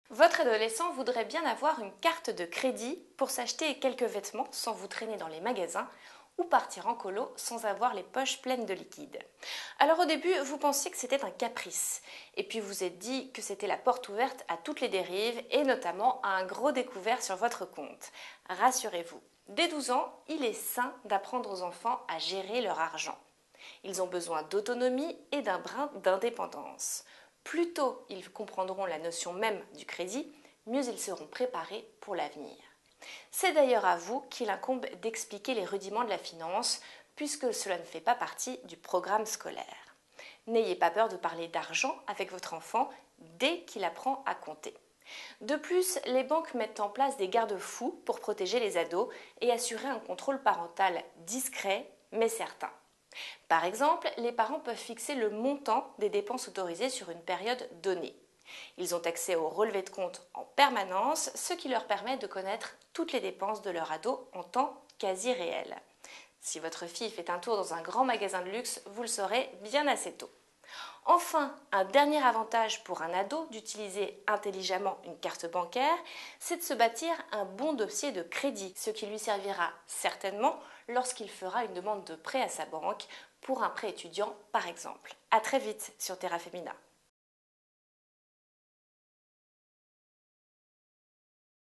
Votre adolescent voudrait bien avoir une carte de crédit pour s'acheter quelques vêtements sans vous traîner dans les magasins ou partir en colo sans avoir les poches pleines de liquide. Alors au début, vous pensiez que c'était un caprice, et puis vous êtes dit que c'était la porte ouverte à toutes les dérives et notamment à un gros découvert sur votre compte. Rassurez-vous, dès 12 ans, il est sain d'apprendre aux enfants à gérer leur argent. Ils ont besoin d'autonomie et d'un brin d'indépendance. Plus tôt ils comprendront la notion même du crédit, mieux ils seront préparés pour l'avenir. C'est d'ailleurs à vous qu'il incombe d'expliquer les rudiments de la finance, puisque cela ne fait pas partie du programme scolaire. N'ayez pas peur de parler d'argent avec votre enfant dès qu'il apprend à compter. De plus, les banques mettent en place des garde-fous pour protéger les ados et assurer un contrôle parental discret mais certain. Par exemple, les parents peuvent fixer le montant des dépenses autorisées sur une période donnée. Ils ont accès au relevé de compte en permanence, ce qui leur permet de connaître toutes les dépenses de leur ado en temps quasi réel. Si votre fille fait un tour dans un grand magasin de luxe, vous le saurez bien assez tôt. Enfin, un dernier avantage pour un ado d'utiliser intelligemment une carte bancaire, c'est de se bâtir un bon dossier de crédit, ce qui lui servira certainement lorsqu'il fera une demande de prêt à sa banque, pour un prêt étudiant par exemple. A très vite sur Terra Femina.